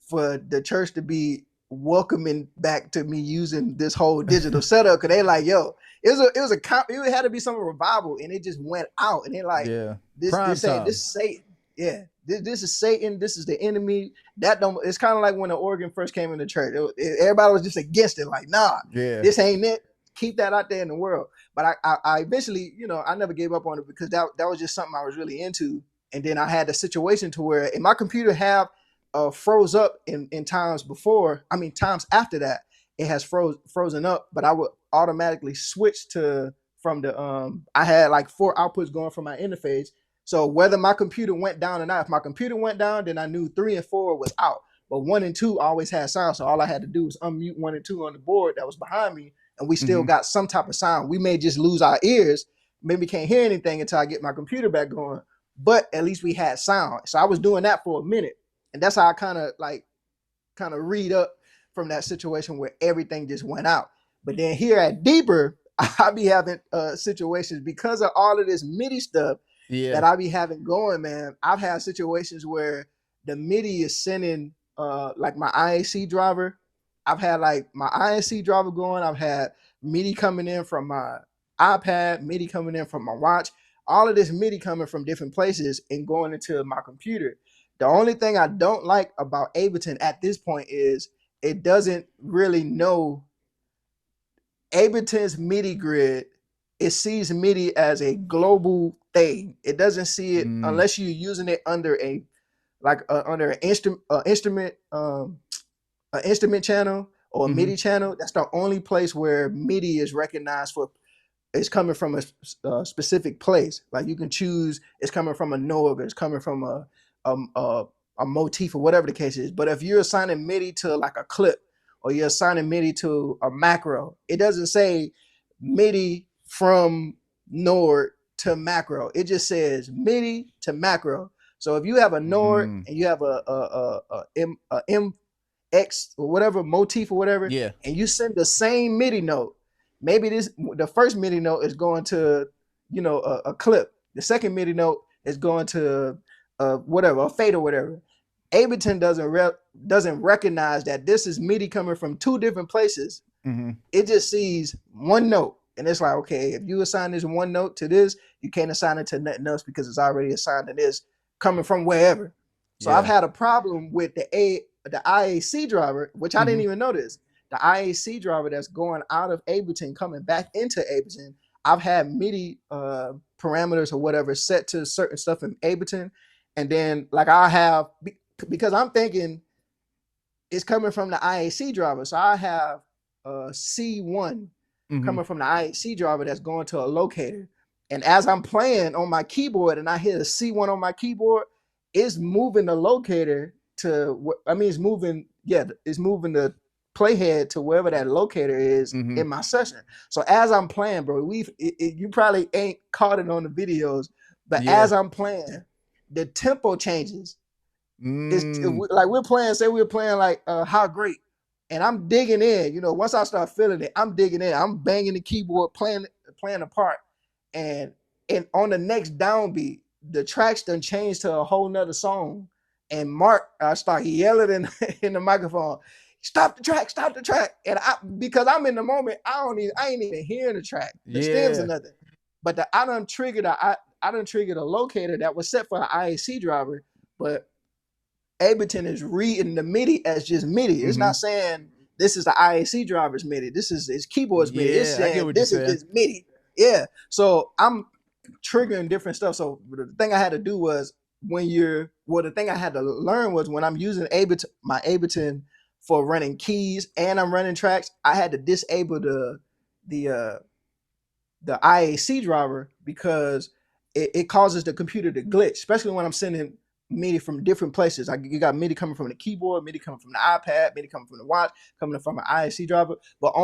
for the church to be welcoming back to me using this whole digital setup, because they like, yo, it had to be some revival, and it just went out, and they like, this is Satan. Yeah, this is Satan. This is the enemy. It's kind of like when the organ first came into church. Everybody was just against it. Like, nah, this ain't it. Keep that out there in the world. But I eventually, I never gave up on it because that was just something I was really into. And then I had a situation to where, and my computer froze up in times before. I mean, times after that, it has frozen up. But I would automatically switch from the I had like 4 outputs going from my interface. So whether my computer went down or not, if my computer went down, then I knew 3 and 4 was out. But 1 and 2 always had sound. So all I had to do was unmute 1 and 2 on the board that was behind me, and we still got some type of sound. We may just lose our ears, maybe can't hear anything until I get my computer back going, but at least we had sound. So I was doing that for a minute. And that's how I kind of read up from that situation where everything just went out. But then here at Deeper, I be having situations because of all of this MIDI stuff that I be having going, man. I've had situations where the MIDI is sending like my IAC driver. I've had like my INC driver going. I've had MIDI coming in from my iPad, MIDI coming in from my watch. All of this MIDI coming from different places and going into my computer. The only thing I don't like about Ableton at this point is it doesn't really know Ableton's MIDI grid. It sees MIDI as a global thing. It doesn't see it unless you're using it under a under an instrument channel or a MIDI channel. That's the only place where MIDI is recognized for. It's coming from a specific place. Like you can choose. It's coming from a Node. It's coming from a motif or whatever the case is. But if you're assigning MIDI to like a clip or you're assigning MIDI to a macro, it doesn't say MIDI from Node to macro. It just says MIDI to macro. So if you have a Node and you have a MX or whatever motif or whatever, and you send the same MIDI note, maybe the first MIDI note is going to a clip. The second MIDI note is going to whatever, a fade or whatever. Ableton doesn't recognize that this is MIDI coming from two different places. It just sees one note. And it's like, okay, if you assign this one note to this, you can't assign it to nothing else because it's already assigned to this coming from wherever. So I've had a problem with the IAC driver, which I didn't even notice. The IAC driver that's going out of Ableton, coming back into Ableton. I've had MIDI parameters or whatever set to certain stuff in Ableton. And then like I have, because I'm thinking it's coming from the IAC driver. So I have C1 coming from the IAC driver that's going to a locator. And as I'm playing on my keyboard and I hit a C1 on my keyboard, it's moving the locator to, it's moving the playhead to wherever that locator is in my session. So as I'm playing, bro, you probably ain't caught it on the videos, but as I'm playing, the tempo changes. It's like we're playing like How Great. And I'm digging in, once I start feeling it, I'm digging in. I'm banging the keyboard, playing the part. And on the next downbeat, the tracks done changed to a whole nother song. And Mark start yelling in the microphone, stop the track. And because I'm in the moment, I ain't even hearing the track, the stems or nothing. But I done triggered a locator that was set for an IAC driver, but Ableton is reading the MIDI as just MIDI. It's not saying this is the IAC driver's MIDI. This is his keyboard's MIDI. It's saying this is just MIDI. Yeah. So I'm triggering different stuff. So the thing I had to do was the thing I had to learn was when I'm using my Ableton for running keys and I'm running tracks, I had to disable the IAC driver because it causes the computer to glitch, especially when I'm sending MIDI from different places. You got MIDI coming from the keyboard, MIDI coming from the iPad, MIDI coming from the watch, coming from an IAC driver. But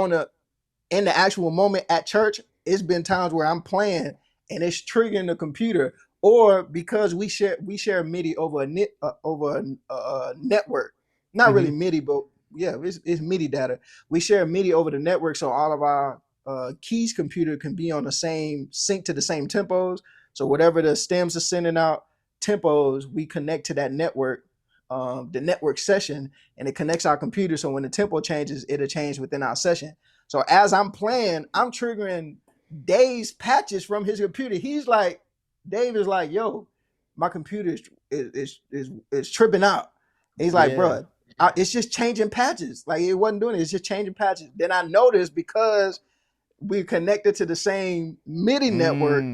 in the actual moment at church, it's been times where I'm playing and it's triggering the computer, or because we share MIDI over a network. Not really MIDI, but it's MIDI data. We share MIDI over the network, so all of our keys computer can be on the same sync to the same tempos. So whatever the stems are sending out tempos, we connect to that network, the network session, and it connects our computer. So when the tempo changes, it'll change within our session. So as I'm playing, I'm triggering Dave's patches from his computer. Dave is like, yo, my computer is tripping out. And he's like, bro, it's just changing patches. Like it wasn't doing it. It's just changing patches. Then I noticed because we're connected to the same MIDI network,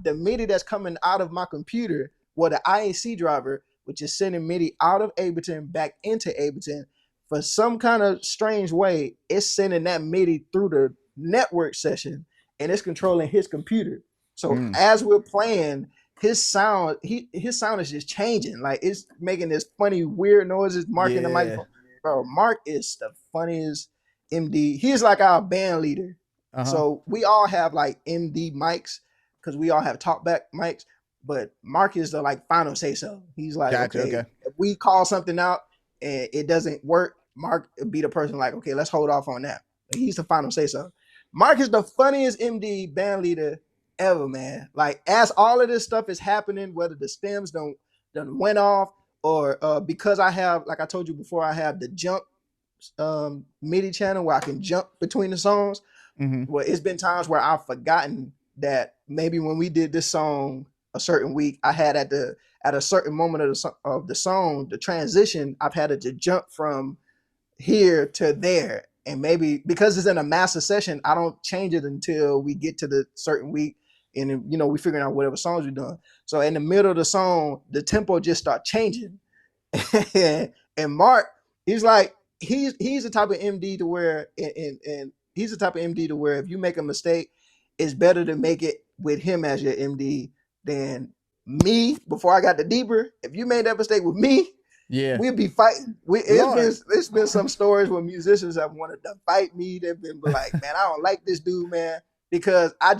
the MIDI that's coming out of my computer, the IAC driver, which is sending MIDI out of Ableton back into Ableton, for some kind of strange way, it's sending that MIDI through the network session and it's controlling his computer. So as we're playing, his sound is just changing. Like it's making this funny, weird noises, marking the microphone. Bro, Mark is the funniest MD. He's like our band leader. So we all have like MD mics because we all have talkback mics. But Mark is the like final say so. He's like, okay, if we call something out and it doesn't work, Mark would be the person like, okay, let's hold off on that. He's the final say so. Mark is the funniest MD band leader ever, man. Like as all of this stuff is happening, whether the stems done went off or because I have, like I told you before, I have the jump MIDI channel where I can jump between the songs. Mm-hmm. Well, it's been times where I've forgotten that maybe when we did this song a certain week, I had at a certain moment of the song, the transition, I've had it to jump from here to there. And maybe because it's in a master session, I don't change it until we get to the certain week. And then, you know, we figuring out whatever songs we're doing. So in the middle of the song, the tempo just start changing. And Mark, he's like, he's the type of MD to where, and he's the type of MD to where if you make a mistake, it's better to make it with him as your MD than me before I got the deeper. If you made that mistake with me, Yeah. we'd be fighting. Lord. It's been some stories where musicians have wanted to fight me. They've been like, man, I don't like this dude, man, because I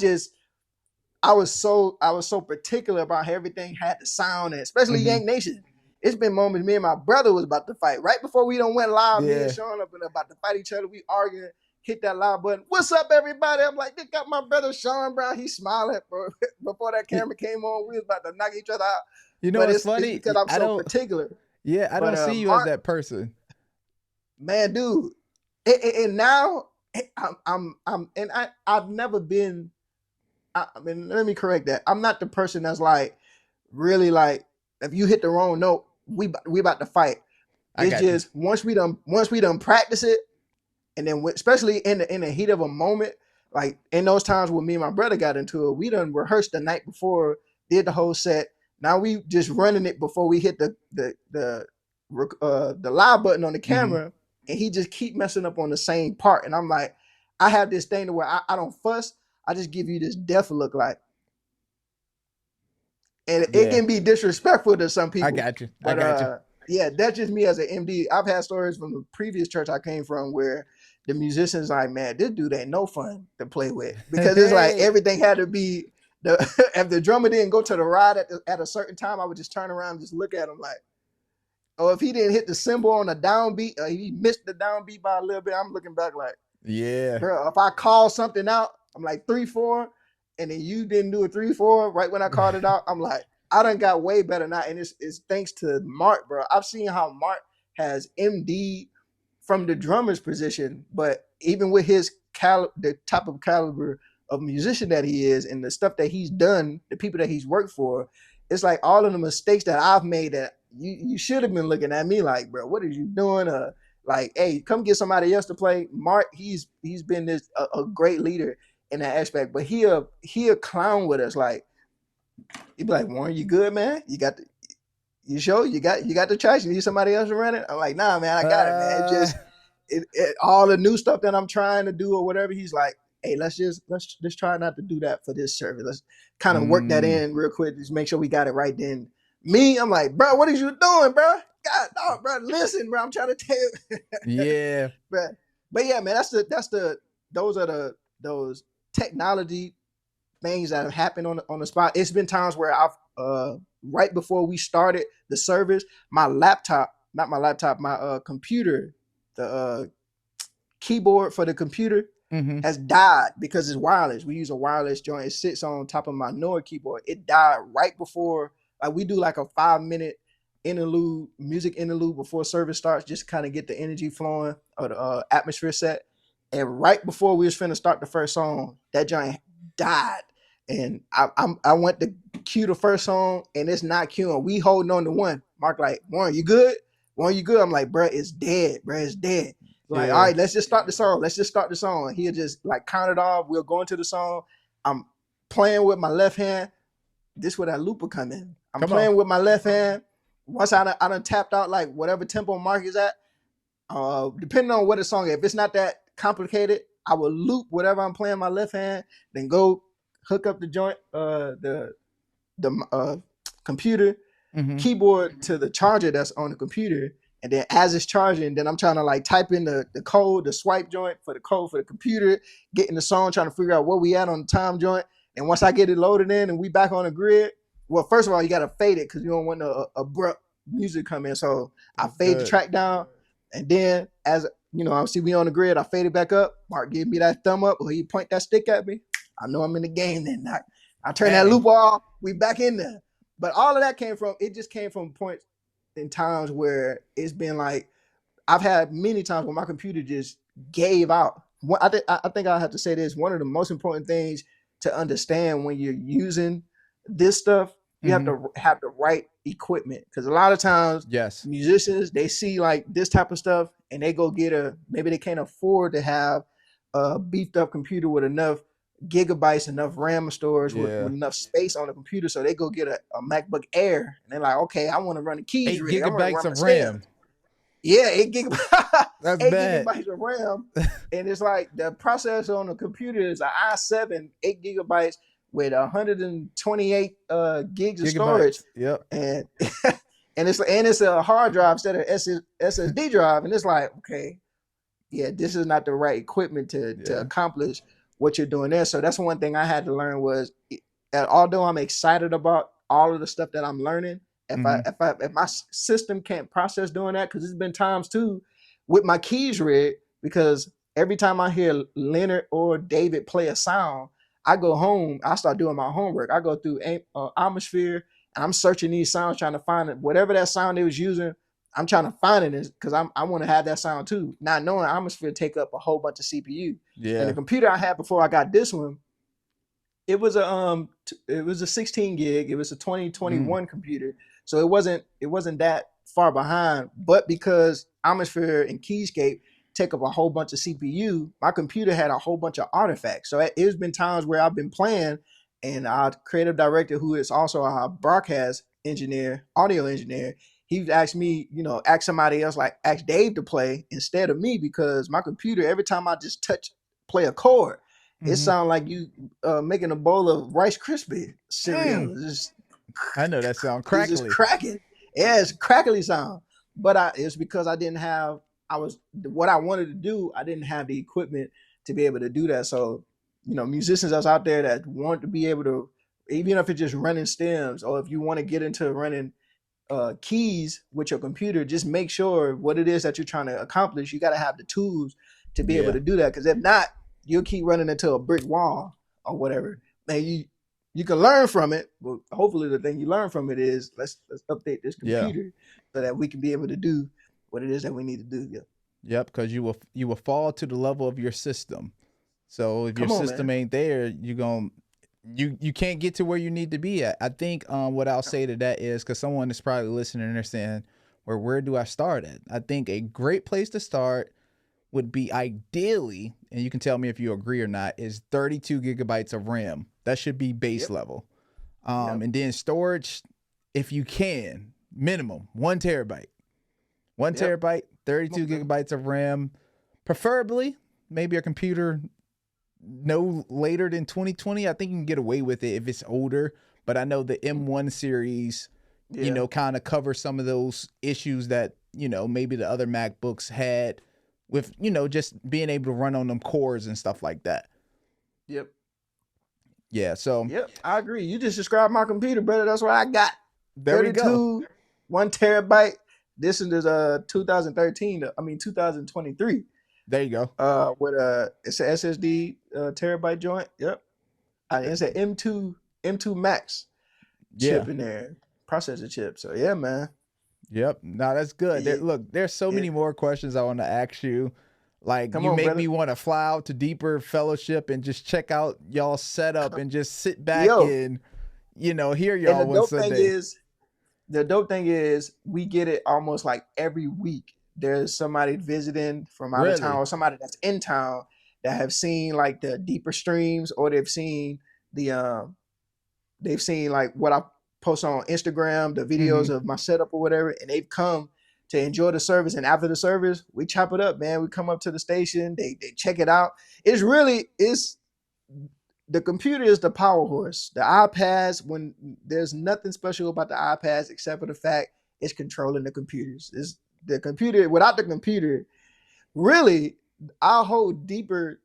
was so particular about how everything had to sound, and especially Yank Nation. It's been moments me and my brother was about to fight right before we done went live. Me and Sean up and about to fight each other. We arguing, hit that live button. What's up, everybody? I'm like, they got my brother Sean Brown. He's smiling before that camera came on. We was about to knock each other out. You know, it's funny. It's because I'm so particular. Yeah, I don't see you as that person. Man, dude. And now I've never been. I mean, let me correct that. I'm not the person that's like really like if you hit the wrong note, we about to fight. It's just once we done practice it, and then especially in the heat of a moment, like in those times when me and my brother got into it, we done rehearsed the night before, did the whole set. Now we just running it before we hit the live button on the camera, and he just keep messing up on the same part. And I'm like, I have this thing to where I don't fuss. I just give you this death look like. And it can be disrespectful to some people. I got you. Yeah, that's just me as an MD. I've had stories from the previous church I came from where the musicians like, man, this dude ain't no fun to play with. Because it's like everything had to be, if the drummer didn't go to the ride at a certain time, I would just turn around and just look at him like, oh, if he didn't hit the cymbal on the downbeat, he missed the downbeat by a little bit, I'm looking back like, yeah, bro, if I call something out, I'm like 3/4, and then you didn't do a 3/4 right when I called it out. I'm like, I done got way better now, and it's thanks to Mark, bro. I've seen how Mark has MD from the drummer's position, but even with his the type of caliber of musician that he is, and the stuff that he's done, the people that he's worked for, it's like all of the mistakes that I've made that you should have been looking at me like, bro, what are you doing? Like, hey, come get somebody else to play. Mark, he's been this a great leader in that aspect, but he'll clown with us. Like, he'd be like, Warren, you good, man? You got you got the trash? You need somebody else to run it? I'm like, nah, man, I got it, man. It just all the new stuff that I'm trying to do or whatever. He's like, hey, let's just try not to do that for this service. Let's kind of work that in real quick. Just make sure we got it right then. Me, I'm like, bro, what are you doing, bro? God, dog, bro, listen, bro, I'm trying to tell you. Yeah, but yeah, man, those are those technology things that have happened on the spot. It's been times where I've right before we started the service, my computer, the keyboard for the computer has died because it's wireless. We use a wireless joint. It sits on top of my Nord keyboard. It died right before. We do like a 5-minute music interlude before service starts, just kind of get the energy flowing or the atmosphere set. And right before we was finna start the first song, that giant died. And I went to cue the first song, and it's not queuing. We holding on to one. Mark like, Warren, you good? Warren, you good? I'm like, bro, it's dead. Bro, it's dead. Like, all right, let's just start the song. He'll just like count it off. We'll go into the song. I'm playing with my left hand. This is where that loop will come in. I'm playing with my left hand. Once I done tapped out like whatever tempo Mark is at, depending on what the song is. If it's not that complicated, I will loop whatever I'm playing my left hand, then go hook up the joint, the computer keyboard to the charger that's on the computer. And then as it's charging, then I'm trying to like type in the code, the swipe joint for the code for the computer, getting the song, trying to figure out where we at on the time joint. And once I get it loaded in and we back on the grid, well, first of all, you got to fade it because you don't want the abrupt music come in. So I fade the track down. And then as you know, I see we on the grid, I fade it back up. Mark give me that thumb up or he point that stick at me. I know I'm in the game then. I turn that loop off. We back in there. But all of that came from points in times where it's been like, I've had many times when my computer just gave out. I think I have to say this. One of the most important things to understand when you're using this stuff, you have Mm-hmm. to have the right equipment. Because a lot of times Yes. musicians, they see like this type of stuff and they go get maybe they can't afford to have a beefed up computer with enough gigabytes, enough RAM storage, with Yeah. enough space on the computer. So they go get a MacBook Air and they're like, okay, I want to run a keys 8 rig. I want to gigabytes run my of RAM. stems. Yeah, 8 gigabytes, That's eight bad. gigabytes of RAM, and it's like the processor on the computer is an i7, 8 gigabytes with 128 gigs of storage, Gigabytes. Yep. and it's a hard drive instead of SSD drive, and it's like, okay, yeah, this is not the right equipment to Yeah. accomplish what you're doing there. So that's one thing I had to learn was, although I'm excited about all of the stuff that I'm learning, Mm-hmm. if my system can't process doing that, because there's been times too with my keys rig, because every time I hear Leonard or David play a sound, I go home, I start doing my homework. I go through Atmosphere and I'm searching these sounds, trying to find it. Whatever that sound they was using, I'm trying to find it because I want to have that sound too. Not knowing Atmosphere take up a whole bunch of CPU. And Yeah. the computer I had before I got this one, it was a 16 gig. It was a 2021 computer, so it wasn't that far behind. But because Atmosphere and Keyscape take up a whole bunch of CPU, my computer had a whole bunch of artifacts. So it's been times where I've been playing, and our creative director, who is also our broadcast engineer, audio engineer, he's asked me, ask somebody else, like ask Dave to play instead of me, because my computer, every time I just play a chord, it Mm-hmm. sounds like you making a bowl of Rice Krispie cereal. I know that sound It's just crackly. cracking. Yeah, it's crackly sound. But it's because I didn't have. I was what I wanted to do. I didn't have the equipment to be able to do that. So, musicians that's out there that want to be able to, even if it's just running stems, or if you want to get into running keys with your computer, just make sure what it is that you're trying to accomplish. You got to have the tools to be able Yeah. to do that. Because if not, you'll keep running into a brick wall or whatever. And you can learn from it. But hopefully, the thing you learn from it is let's update this Yeah. computer so that we can be able to do what it is that we need to do. Yeah. Yep. Because you will fall to the level of your system. So if your Come on, system man. ain't there, you can't get to where you need to be at. I think what I'll say to that is, because someone is probably listening and they're saying, well, where do I start at? I think a great place to start would be ideally, and you can tell me if you agree or not, is 32 gigabytes of RAM. That should be base Yep. level. Yep. And then storage, if you can, minimum 1 terabyte. 1 Yep. terabyte, 32 Okay. gigabytes of RAM. Preferably, maybe a computer no later than 2020. I think you can get away with it if it's older. But I know the M1 series, Yeah. kind of cover some of those issues that, maybe the other MacBooks had with, just being able to run on them cores and stuff like that. Yep. Yeah. So Yep. I agree. You just described my computer, brother. That's what I got. there we go. 32, 1 terabyte. This is 2023. There you go. With it's an SSD terabyte joint. Yep. It's an M2 Max Yeah. chip in there, processor chip. So yeah, man. Yep. No, that's good. Yeah. Look, there's so many more questions I want to ask you. Like, Come you on, make brother. me want to fly out to Deeper Fellowship and just check out y'all setup and just sit back Yo. and, hear And y'all the one dope Sunday. thing is we get it almost like every week. There's somebody visiting from out of Really? town, or somebody that's in town that have seen like the deeper streams, or they've seen like what I post on Instagram, the videos of my setup or whatever, and they've come to enjoy the service. And after the service, we chop it up, man. We come up to the station, they check it out. It's the computer is the power horse. The iPads, when there's nothing special about the iPads except for the fact it's controlling the computers. It's the computer. Without the computer, really, I'll hold deeper.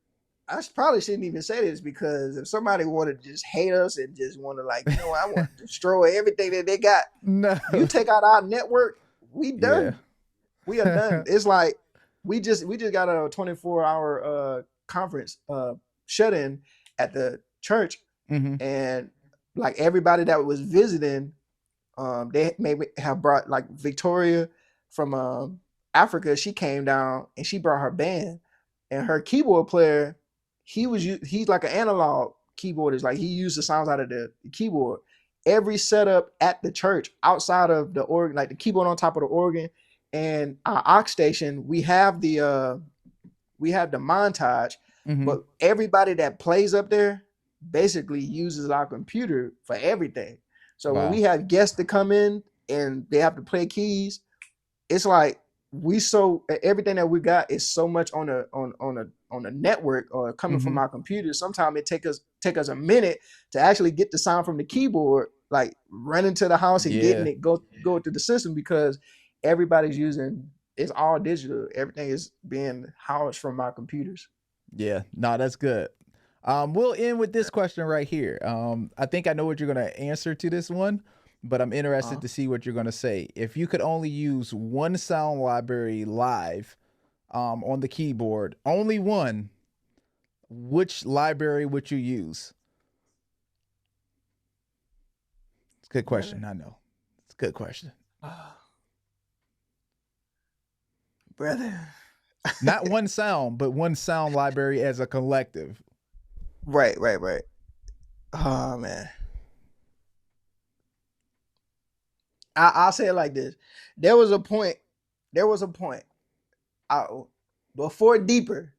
I probably shouldn't even say this, because if somebody wanted to just hate us and just want to, like, I want to destroy everything that they got, No. you take out our network, we done. Yeah. We are done. It's like we just got a 24-hour conference shut in at the church, and like everybody that was visiting, they maybe have brought like Victoria from Africa, she came down and she brought her band, and her keyboard player, he's like an analog keyboardist. Like he used the sounds out of the keyboard. Every setup at the church outside of the organ, like the keyboard on top of the organ and our aux station, we have the montage, Mm-hmm. but everybody that plays up there basically uses our computer for everything. So when Wow. we have guests to come in and they have to play keys, it's like everything that we got is so much on a network or coming from our computer. Sometimes it take us a minute to actually get the sound from the keyboard, like running to the house and getting it go to the system, because everybody's using, it's all digital. Everything is being housed from our computers. Yeah, no, that's good. We'll end with this question right here. I think I know what you're gonna answer to this one, but I'm interested to see what you're gonna say. If you could only use one sound library live, on the keyboard, only one, which library would you use? It's a good question. I know. It's a good question. Brother. Not one sound, but one sound library as a collective. Right. Oh man. I'll say it like this. There was a point. Before Deeper,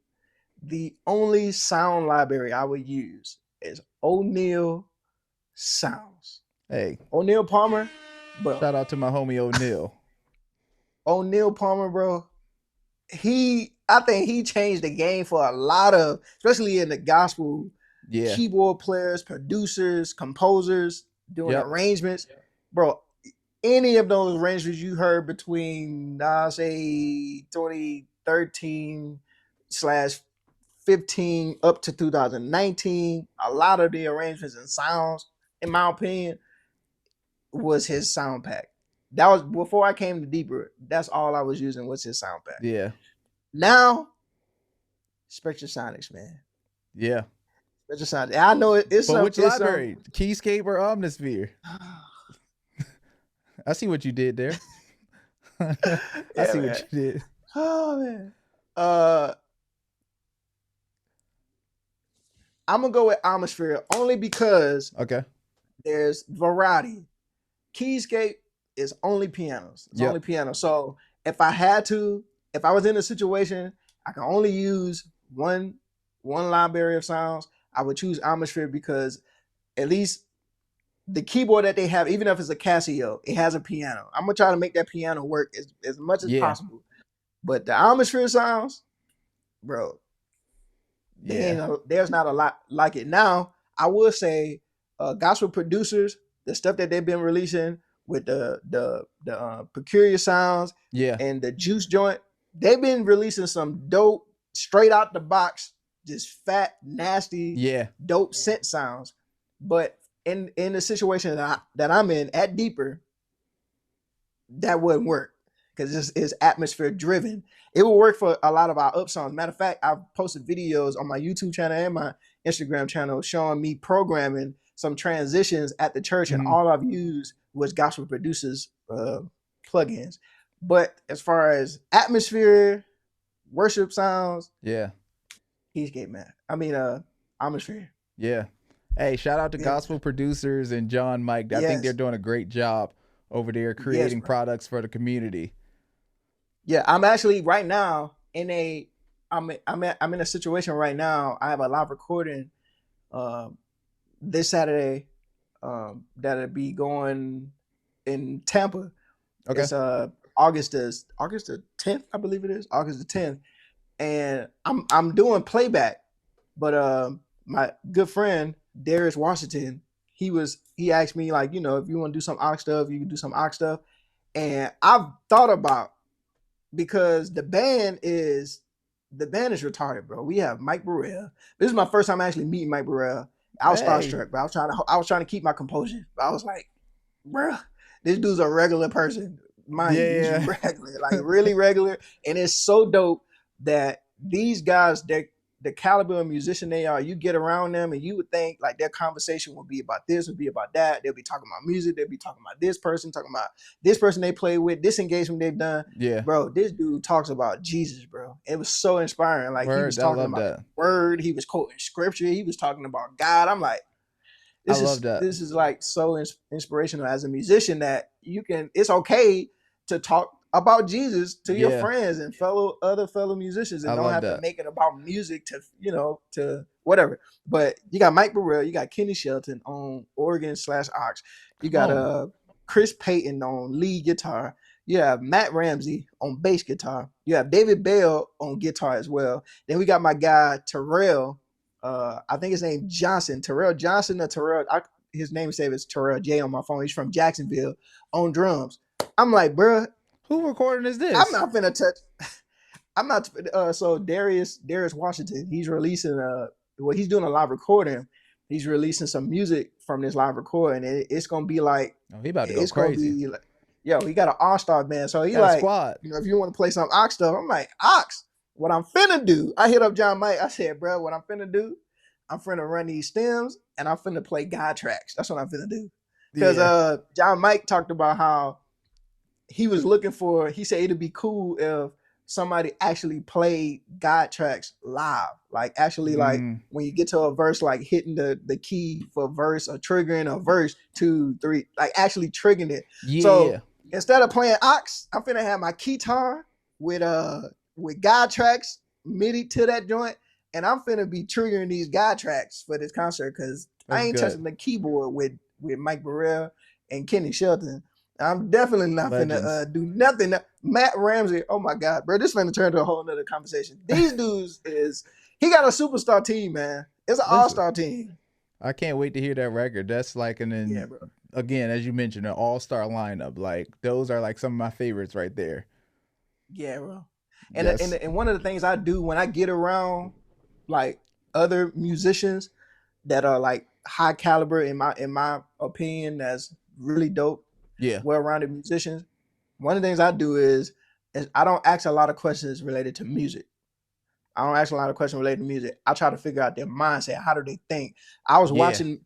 the only sound library I would use is O'Neill Sounds. Hey, O'Neill Palmer, bro. Shout out to my homie O'Neill. O'Neill Palmer, bro. I think he changed the game for a lot of, especially in the gospel, keyboard players, producers, composers, doing arrangements. Bro, any of those arrangements you heard between, I'll say 2013/15 up to 2019, a lot of the arrangements and sounds, in my opinion, was his sound pack. That was before I came to Deeper. That's all I was using was his sound pack. Yeah. Now, Spectrasonics, man. Yeah. Spectrasonics. I know it's. But which library? Keyscape or Omnisphere? I see what you did there. I see what you did. Oh man. I'm gonna go with Omnisphere only because there's variety. Keyscape is only pianos. It's only piano. So if I was in a situation, I can only use one library of sounds, I would choose Omnisphere, because at least the keyboard that they have, even if it's a Casio, it has a piano. I'm gonna try to make that piano work as much as possible. But the Omnisphere sounds, bro, there's not a lot like it. Now, I will say, gospel producers, the stuff that they've been releasing with the Peculiar Sounds and the Juice Joint, they've been releasing some dope, straight out the box, just fat, nasty, dope synth sounds. But in the situation that I'm in at Deeper, that wouldn't work, because it's atmosphere driven. It will work for a lot of our up songs. Matter of fact, I've posted videos on my YouTube channel and my Instagram channel showing me programming some transitions at the church, and all I've used was gospel producers plugins. But as far as atmosphere, worship sounds, Keyscape, man. I mean, Atmosphere. Yeah. Hey, shout out to gospel producers and John Mike. I think they're doing a great job over there creating products for the community. Yeah, I'm actually right now I'm in a situation right now. I have a live recording this Saturday that'll be going in Tampa. It's August the 10th, I believe it is. August the 10th. And I'm doing playback, but my good friend Darius Washington, he asked me, like, if you want to do some aux stuff, you can do some aux stuff. And I've thought about, because the band is retarded, bro. We have Mike Burrell. This is my first time actually meeting Mike Burrell. I was starstruck, but I was trying to keep my composure. I was like, bro, this dude's a regular person. He's regular, like really regular. And it's so dope that these guys, the caliber of musician they are, you get around them and you would think like their conversation would be about this, would be about that. They'll be talking about music. They'll be talking about this person, talking about this person they play with, this engagement they've done. Yeah. Bro, this dude talks about Jesus, bro. It was so inspiring. Like, he was I talking love about that. the word. He was quoting scripture. He was talking about God. I'm like, I love that. This is like so inspirational as a musician that you can, it's okay to talk about Jesus to your friends and other fellow musicians, and I don't love have that. to make it about music to, you know, to whatever. But you got Mike Burrell, you got Kenny Shelton on organ/aux, you got Chris Payton on lead guitar, you have Matt Ramsey on bass guitar, you have David Bell on guitar as well. Then we got my guy Terrell, I think his name Johnson, Terrell Johnson or Terrell. His name is Terrell J on my phone. He's from Jacksonville on drums. I'm like, bro, who recording is this? I'm not finna touch. I'm not. So Darius Washington, he's releasing well, he's doing a live recording. He's releasing some music from this live recording, and it's gonna be like, he about to go it's crazy. Gonna be like, yo, he got an all-star band. So he got like, a squad. you know, if you want to play some Ox stuff, I'm like, Ox, what I'm finna do? I hit up John Mike. I said, bro, what I'm finna do? I'm finna run these stems and I'm finna play God tracks. That's what I'm finna do. Because John Mike talked about how he was looking for, he said it'd be cool if somebody actually played God tracks live. Like, actually, like when you get to a verse, like hitting the key for verse or triggering a verse 2, 3, like actually triggering it. So instead of playing Ox, I'm finna have my guitar with God tracks MIDI to that joint, and I'm finna be triggering these God tracks for this concert, because I ain't touching the keyboard with Mike Burrell and Kenny Shelton. I'm definitely not finna do nothing. Matt Ramsey, oh my God, bro, this finna turn to a whole nother conversation. These dudes he got a superstar team, man. It's an all-star team. I can't wait to hear that record. That's like again, as you mentioned, an all-star lineup. Like, those are like some of my favorites right there. Yeah, bro. And one of the things I do when I get around like other musicians that are like high caliber, in my opinion, that's really dope, well-rounded musicians, one of the things I do is I don't ask a lot of questions related to music. I don't ask a lot of questions related to music. I try to figure out their mindset. How do they think? I was watching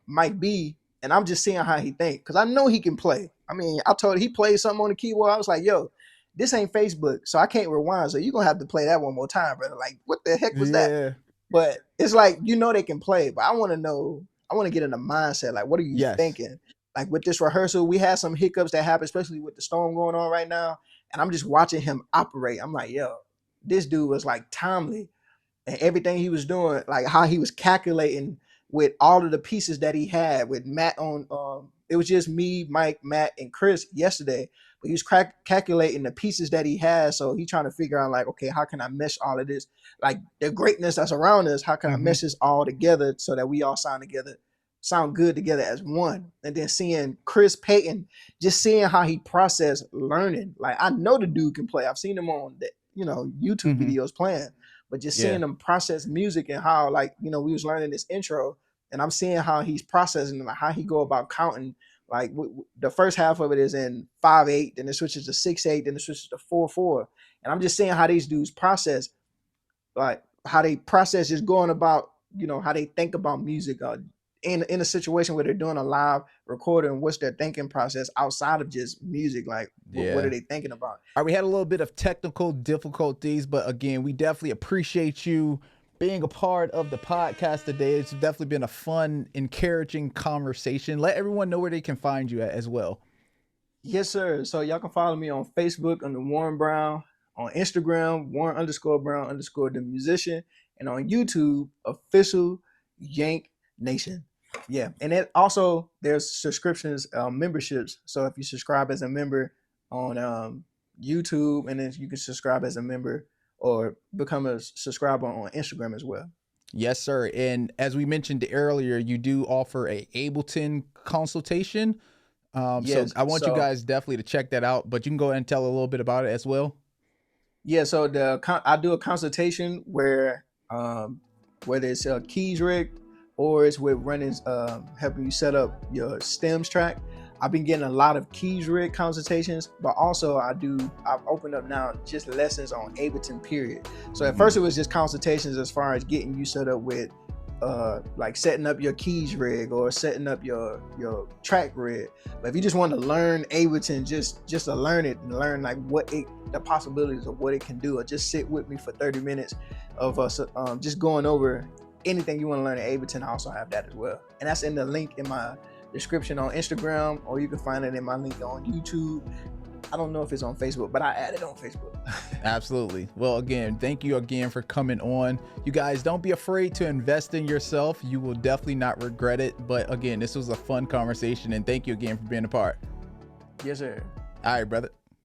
Mike B, and I'm just seeing how he think, because I know he can play. I mean, I told he played something on the keyboard. I was like, yo, this ain't Facebook, so I can't rewind. So you're going to have to play that one more time, brother. Like, what the heck was that? But it's like, you know, they can play, but I want to know, I want to get in the mindset. Like, what are you thinking? Like, with this rehearsal, we had some hiccups that happened, especially with the storm going on right now. And I'm just watching him operate. I'm like, yo, this dude was like timely, and everything he was doing, like how he was calculating with all of the pieces that he had with Matt on, it was just me, Mike, Matt, and Chris yesterday, but he was calculating the pieces that he had. So he's trying to figure out like, okay, how can I mesh all of this? Like, the greatness that's around us, how can I mesh this all together so that we all sound good together as one? And then seeing Chris Payton, just seeing how he processed learning. Like, I know the dude can play. I've seen him on the, YouTube videos playing, but just seeing him process music and how, like, we was learning this intro, and I'm seeing how he's processing, like how he go about counting. Like, the first half of it is in 5/8, then it switches to 6/8, then it switches to 4/4, and I'm just seeing how these dudes process, like how they process just going about, how they think about music, in a situation where they're doing a live recording. What's their thinking process outside of just music? Like, what are they thinking about? All right, we had a little bit of technical difficulties, but again, we definitely appreciate you being a part of the podcast today. It's definitely been a fun, encouraging conversation. Let everyone know where they can find you at as well. Yes, sir. So y'all can follow me on Facebook under Warren Brown, on Instagram, Warren_Brown_ the musician, and on YouTube, Official Yank Nation. Yeah, and it also, there's subscriptions, memberships. So if you subscribe as a member on YouTube, and then you can subscribe as a member or become a subscriber on Instagram as well. Yes, sir. And as we mentioned earlier, you do offer a Ableton consultation. So I want you guys definitely to check that out, but you can go ahead and tell a little bit about it as well. Yeah, so I do a consultation where whether it's keys rigged or it's with running, helping you set up your stems track. I've been getting a lot of keys rig consultations, but also I've opened up now just lessons on Ableton period. So at first it was just consultations as far as getting you set up with like setting up your keys rig or setting up your track rig. But if you just want to learn Ableton, just to learn it and learn like the possibilities of what it can do, or just sit with me for 30 minutes of us just going over anything you want to learn in Ableton, I also have that as well. And that's in the link in my description on Instagram, or you can find it in my link on YouTube. I don't know if it's on Facebook, but I added on Facebook. Absolutely. Well, again, thank you again for coming on. You guys, don't be afraid to invest in yourself. You will definitely not regret it. But again, this was a fun conversation, and thank you again for being a part. Yes, sir. All right, brother.